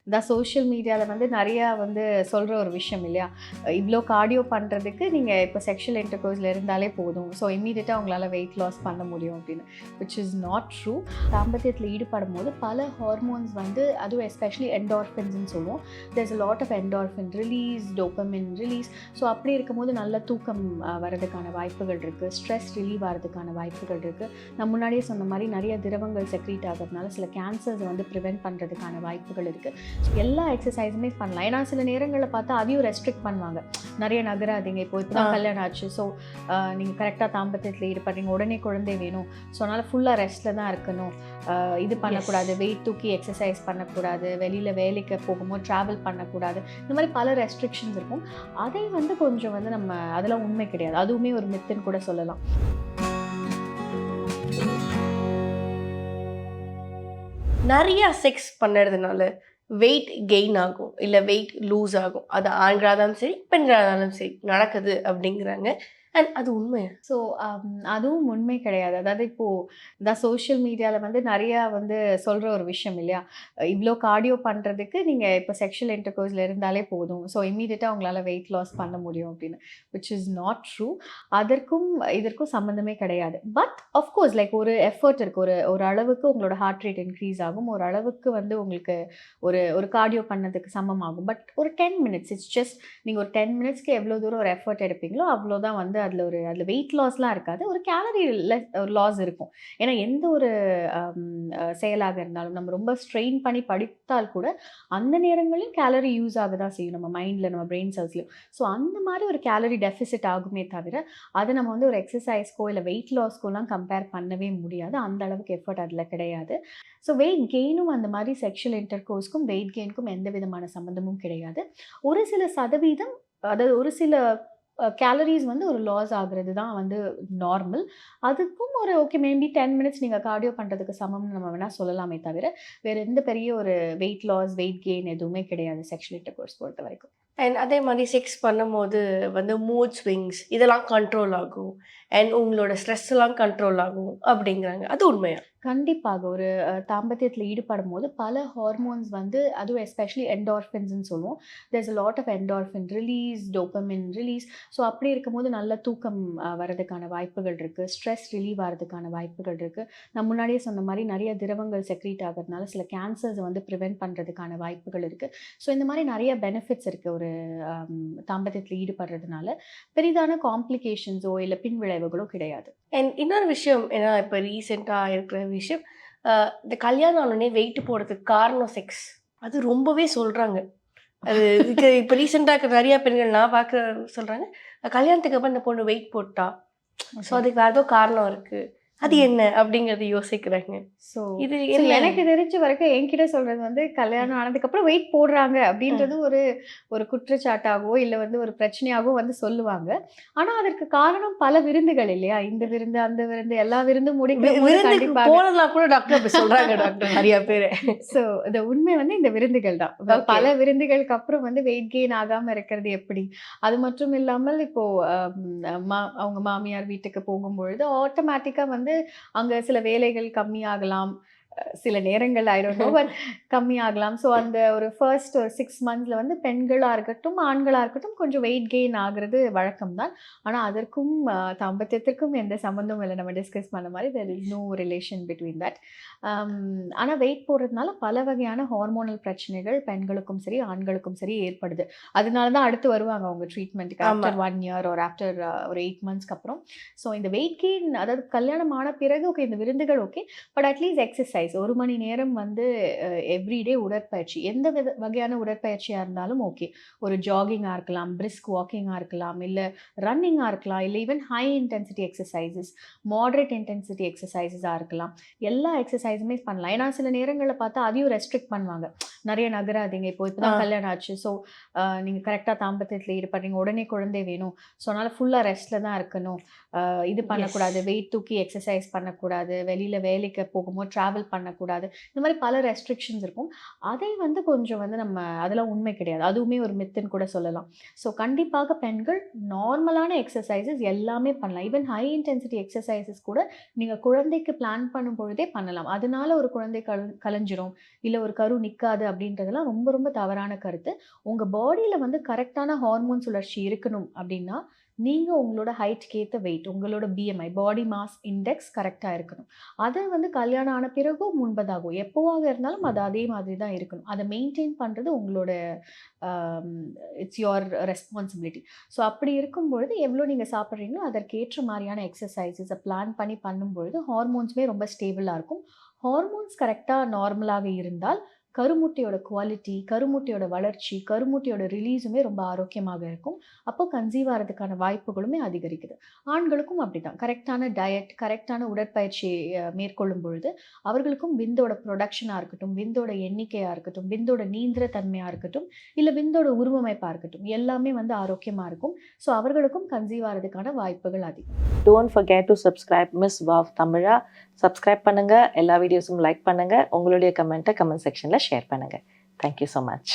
இந்த சோஷியல் மீடியாவில் வந்து நிறையா வந்து சொல்கிற ஒரு விஷயம் இல்லையா, இவ்வளோ கார்டியோ பண்ணுறதுக்கு நீங்கள் இப்போ செக்ஷுவல் இன்டர்கோர்ஸில் இருந்தாலே போதும், ஸோ இம்மீடியட்டாக உங்களால் வெயிட் லாஸ் பண்ண முடியும் அப்படின்னு. Which is not true. தாம்பத்தியத்தில் ஈடுபடும் போது பல ஹார்மோன்ஸ் வந்து, அதுவும் எஸ்பெஷலி என்டார்ஃபின்ஸ்ன்னு சொல்லுவோம், there's a lot of endorphin release, dopamine release. So அப்படி இருக்கும்போது நல்ல தூக்கம் வரதுக்கான வாய்ப்புகள் இருக்குது, ஸ்ட்ரெஸ் ரிலீவ் ஆகிறதுக்கான வாய்ப்புகள் இருக்குது. நான் முன்னாடியே சொன்ன மாதிரி நிறைய திரவங்கள் செக்ரீட் ஆகிறதுனால சில கேன்சர்ஸ் வந்து ப்ரிவென்ட் பண்ணுறதுக்கான வாய்ப்புகள் இருக்குது. ஸோ எல்லா எக்ஸசைஸுமே பண்ணலாம். ஏன்னா சில நேரங்களில் பார்த்தா அதையும் ரெஸ்ட்ரிக்ட் பண்ணுவாங்க, நிறைய நகராதீங்க, இப்போ தான் கல்யாணம் ஆச்சு, ஸோ நீங்கள் கரெக்டாக தாம்பத்தியத்தில் ஈடுபடுறீங்க, உடனே குழந்தை வேணும், ஸோ அதனால் ஃபுல்லாக ரெஸ்ட்டில் தான் இருக்கணும், இது பண்ணக்கூடாது, வெயிட் தூக்கி எக்ஸசைஸ் பண்ணக்கூடாது, வெளியில் வேலைக்கு போகும்போது ட்ராவல் பண்ணக்கூடாது, இந்த மாதிரி பல ரெஸ்ட்ரிக்ஷன்ஸ் இருக்கும். அதை வந்து கொஞ்சம் வந்து நம்ம அதெல்லாம் உண்மை கிடையாது, அதுவுமே ஒரு மித்துன்னு கூட சொல்லலாம். நிறைய செக்ஸ் பண்ணுறதுனால வெயிட் கெயின் ஆகும், இல்லை வெயிட் லூஸ் ஆகும். அது ஆண்களாக இருந்தாலும் சரி, பெண்களாக இருந்தாலும் சரி நடக்குது அப்படிங்கிறாங்க. அண்ட் அது உண்மையா? ஸோ அதுவும் உண்மை கிடையாது. அதாவது இப்போது இந்த சோஷியல் மீடியாவில் வந்து நிறையா வந்து சொல்கிற ஒரு விஷயம் இல்லையா, இவ்வளோ கார்டியோ பண்ணுறதுக்கு நீங்கள் இப்போ செக்ஷுவல் இன்டர்கோர்ஸில் இருந்தாலே போதும், ஸோ இம்மீடியட்டாக உங்களால் வெயிட் லாஸ் பண்ண முடியும் அப்படின்னு. Which is not true. இதற்கும் சம்மந்தமே கிடையாது. பட் ஆஃப்கோர்ஸ் லைக் ஒரு எஃபர்ட் இருக்குது, ஒரு அளவுக்கு உங்களோட ஹார்ட் ரேட் இன்க்ரீஸ் ஆகும், ஒரு அளவுக்கு வந்து உங்களுக்கு ஒரு கார்டியோ பண்ணதுக்கு சமமாகும். பட் ஒரு 10 மினிட்ஸ், இட்ஸ் ஜஸ்ட் நீங்கள் ஒரு 10 மினிட்ஸ்க்கு எவ்வளோ தூரம் ஒரு எஃபர்ட் எடுப்பீங்களோ அவ்வளோதான் வந்து அதில் வெயிட் லாஸ்லாம் இருக்காது, ஒரு கேலரி லாஸ் இருக்கும். ஏன்னா எந்த ஒரு செயலாக இருந்தாலும் நம்ம ரொம்ப ஸ்ட்ரெயின் பண்ணி படித்தால் கூட அந்த நேரங்களிலும் கேலரி யூஸ் ஆக தான் செய்யும் நம்ம மைண்டில், நம்ம பிரெயின் செல்ஸ்லையும். ஸோ அந்த மாதிரி ஒரு கேலரி டெஃபிசிட் ஆகுமே தவிர அதை நம்ம வந்து ஒரு எக்ஸசைஸ்க்கோ இல்லை வெயிட் லாஸ்க்கோலாம் கம்பேர் பண்ணவே முடியாது. அந்த அளவுக்கு எஃபர்ட் அதில் கிடையாது. ஸோ வெயிட் கெயினும் அந்த மாதிரி செக்ஷுவல் இன்டர்கோர்ஸ்க்கும் வெயிட் கெயினுக்கும் எந்த விதமான சம்மந்தமும் கிடையாது. ஒரு சில சதவீதம், அதாவது ஒரு சில கேலரிஸ் வந்து ஒரு லாஸ் ஆகுறது தான் வந்து நார்மல். அதுக்கும் ஒரு ஓகே மேபி 10 மினிட்ஸ் நீங்கள் கார்டியோ பண்ணுறதுக்கு சமம்னு நம்ம வேணால் சொல்லலாமே தவிர வேறு எந்த பெரிய ஒரு வெயிட் லாஸ், வெயிட் கெயின் எதுவுமே கிடையாது செக்ஷுவல் இன்டர்கோர்ஸ் பொறுத்த வரைக்கும். அண்ட் அதே மாதிரி செக்ஸ் பண்ணும்போது வந்து மூட் ஸ்விங்ஸ் இதெல்லாம் கண்ட்ரோல் ஆகும், அண்ட் உங்களோட ஸ்ட்ரெஸ் எல்லாம் கண்ட்ரோல் ஆகும் அப்படிங்கிறாங்க. அது உண்மையா? கண்டிப்பாக. ஒரு தாம்பத்தியத்தில் ஈடுபடும் போது பல ஹார்மோன்ஸ் வந்து, அதுவும் எஸ்பெஷலி என்டார்ஃபின்ஸ்ன்னு சொல்லுவோம், there's a lot of endorphin release, dopamine release. So அப்படி இருக்கும்போது நல்ல தூக்கம் வரதுக்கான வாய்ப்புகள் இருக்குது, ஸ்ட்ரெஸ் ரிலீவ் ஆகிறதுக்கான வாய்ப்புகள் இருக்குது. நான் முன்னாடியே சொன்ன மாதிரி நிறைய திரவங்கள் செக்ரீட் ஆகிறதுனால சில கேன்சர்ஸை வந்து ப்ரிவென்ட் பண்ணுறதுக்கான வாய்ப்புகள் இருக்குது. ஸோ இந்த மாதிரி நிறைய பெனிஃபிட்ஸ் இருக்குது ஒரு தாம்பத்தியத்தில் ஈடுபடுறதுனால. பெரிதான காம்ப்ளிகேஷன்ஸோ இல்லை பின்விளைவுகளோ கிடையாது. அண்ட் இன்னொரு விஷயம், ஏன்னா இப்போ ரீசெண்டாக இருக்கிற விஷயம், இந்த கல்யாணம் ஆனோடனே வெயிட் போடுறதுக்கு காரணம் செக்ஸ். அது ரொம்பவே சொல்கிறாங்க. அது இதுக்கு இப்போ ரீசெண்டாக இருக்கிற நிறையா பெண்கள் நான் பார்க்க சொல்கிறாங்க, கல்யாணத்துக்கு அப்புறம் இந்த பொண்ணு வெயிட் போட்டா, ஸோ அதுக்கு வேறு ஏதோ காரணம் இருக்குது, அது என்ன அப்படிங்கிறது யோசிக்கிறாங்க. ஸோ இது எனக்கு தெரிஞ்ச வரைக்கும் என்கிட்ட சொல்கிறது வந்து, கல்யாணம் ஆனதுக்கப்புறம் வெயிட் போடுறாங்க அப்படின்றது ஒரு குற்றச்சாட்டாகவோ இல்லை வந்து ஒரு பிரச்சனையாகவோ வந்து சொல்லுவாங்க. ஆனால் அதற்கு காரணம் பல விருந்துகள் இல்லையா, இந்த விருந்து அந்த விருந்து எல்லா விருந்தும் போனலாம் கூட டாக்டர் அப்படி சொல்கிறாங்க டாக்டர் நிறையா பேர். ஸோ இந்த உண்மை வந்து இந்த விருந்துகள் தான். பல விருந்துகளுக்கு அப்புறம் வந்து வெயிட் கெயின் ஆகாமல் இருக்கிறது எப்படி? அது மட்டும் இல்லாமல் இப்போது அவங்க மாமியார் வீட்டுக்கு போகும்பொழுது ஆட்டோமேட்டிக்காக வந்து அங்கே சில வேலைகள் கம்மியாகலாம், சில நேரங்கள் ஐ டோன்ட் நோ பட் கம்மியாகலாம். ஸோ அந்த ஒரு ஃபர்ஸ்ட் ஒரு 6 மந்த்ஸில் வந்து பெண்களாக இருக்கட்டும் ஆண்களாக இருக்கட்டும் கொஞ்சம் வெயிட் கெயின் ஆகிறது வழக்கம் தான். ஆனால் அதற்கும் தாம்பத்தியத்திற்கும் எந்த சம்மந்தமும் இல்லை. நம்ம டிஸ்கஸ் பண்ண மாதிரி there is no relation between that. ஆனால் வெயிட் போடுறதுனால பல வகையான ஹார்மோனல் பிரச்சனைகள் பெண்களுக்கும் சரி ஆண்களுக்கும் சரி ஏற்படுது. அதனால தான் அடுத்து வருவாங்க அவங்க ட்ரீட்மெண்ட்டுக்கு ஆஃப்டர் 1 இயர் ஒரு ஆஃப்டர் ஒரு 8 மந்த்ஸ்க்கு அப்புறம். ஸோ இந்த வெயிட் கெயின், அதாவது கல்யாணம் ஆன பிறகு ஓகே இந்த விருந்துகள் ஓகே, பட் அட்லீஸ்ட் எக்ஸசைஸ் 1 மணி நேரம் வந்து எவ்ரிடே உடற்பயிற்சி, எந்த வகையான உடற்பயிற்சியாக இருந்தாலும் ஓகே, ஒரு ஜாகிங்காக இருக்கலாம், பிரிஸ்க் வாக்கிங்காக இருக்கலாம், இல்லை ரன்னிங்காக இருக்கலாம், இல்லை even high intensity exercises, moderate intensity எக்ஸசைசஸாக இருக்கலாம், எல்லா எக்ஸசைஸுமே பண்ணலாம். ஏன்னா சில நேரங்களில் பார்த்தா அதையும் ரெஸ்ட்ரிக்ட் பண்ணுவாங்க, நிறைய நகராதீங்க, இப்போ தான் கல்யாணம் ஆச்சு, ஸோ நீங்கள் கரெக்டாக தாம்பத்தியத்தில் ஈடுபடுறீங்க, உடனே குழந்தை வேணும், ஸோ அதனால் ஃபுல்லாக ரெஸ்ட்டில் தான் இருக்கணும், இது பண்ணக்கூடாது, வெயிட் தூக்கி எக்ஸசைஸ் பண்ணக்கூடாது, வெளியில் வேலைக்கு போகும்போது ட்ராவல் பண்ணக்கூடாது. இந்த மாதிரி பல ரெஸ்ட்ரிக்ஷன்ஸ் இருக்கும். அதை வந்து கொஞ்சம் வந்து நம்ம அதெல்லாம் உண்மை கிடையாது. அதுவுமே ஒரு மித்துன்னு கூட சொல்லலாம். ஸோ கண்டிப்பாக பெண்கள் நார்மலான எக்ஸர்சைஸஸ் எல்லாமே பண்ணலாம். ஈவன் ஹை இன்டென்சிட்டி எக்ஸர்சைஸஸ் கூட நீங்க குழந்தைக்கு பிளான் பண்ணும் பொழுதே பண்ணலாம். அதனால ஒரு குழந்தை கலைஞ்சிரும், இல்ல ஒரு கரு நிக்காது அப்படின்றதெல்லாம் ரொம்ப ரொம்ப தவறான கருத்து. உங்க பாடியில வந்து கரெக்ட்டான ஹார்மோன் சுழற்சி இருக்கணும் அப்படின்னா, நீங்க உங்களோட ஹைட்க்கு ஏத்த வெயிட், உங்களோட பிஎம்ஐ பாடி மாஸ் இண்டெக்ஸ் கரெக்ட்டா இருக்கணும். அது வந்து கல்யாணம் ஆன பிறகும் முன்பதாகும். எப்போவாக இருந்தாலும் அது அதே மாதிரி தான் இருக்கணும். அத மெயின்டெயின் பண்றது உங்களோட அம் இட்ஸ் யுவர் ரெஸ்பான்சிபிலிட்டி. ஸோ அப்படி இருக்கும்பொழுது எவ்வளோ நீங்க சாப்பிடுறீங்களோ அதற்கேற்ற மாரியான எக்ஸர்சைஸஸ பிளான் பண்ணி பண்ணும்பொழுது ஹார்மோன்ஸுமே ரொம்ப ஸ்டேபிளா இருக்கும். ஹார்மோன்ஸ் கரெக்ட்டா நார்மலாக இருந்தால் கருமுட்டையோட குவாலிட்டி, கருமுட்டையோட வளர்ச்சி, கருமுட்டையோட ரிலீஸுமே ரொம்ப ஆரோக்கியமாக இருக்கும். அப்போ கன்சீவ் ஆறதுக்கான வாய்ப்புகளுமே அதிகரிக்குது. ஆண்களுக்கும் அப்படிதான். கரெக்ட்டான டயட், கரெக்ட்டான உடற்பயிற்சி மேற்கொள்ளும் பொழுது, அவர்களுக்கும் விந்தோட புரொடக்ஷனா இருக்கட்டும், விந்தோட எண்ணிக்கையா இருக்கட்டும், விந்தோட நீந்திர தன்மையா இருக்கட்டும், இல்ல விந்தோட உருவமைப்பா இருக்கட்டும், எல்லாமே வந்து ஆரோக்கியமா இருக்கும். ஸோ அவர்களுக்கும் கன்சீவ் ஆறதுக்கான வாய்ப்புகள் அதிகம். Don't forget to subscribe Miss Wow Tamila. Subscribe பண்ணுங்க, எல்லா வீடியோஸும் லைக் பண்ணுங்க, உங்களுடைய கமெண்ட்டை கமெண்ட் செக்ஷன்ல ஷேர் பண்ணுங்க. Thank you so much.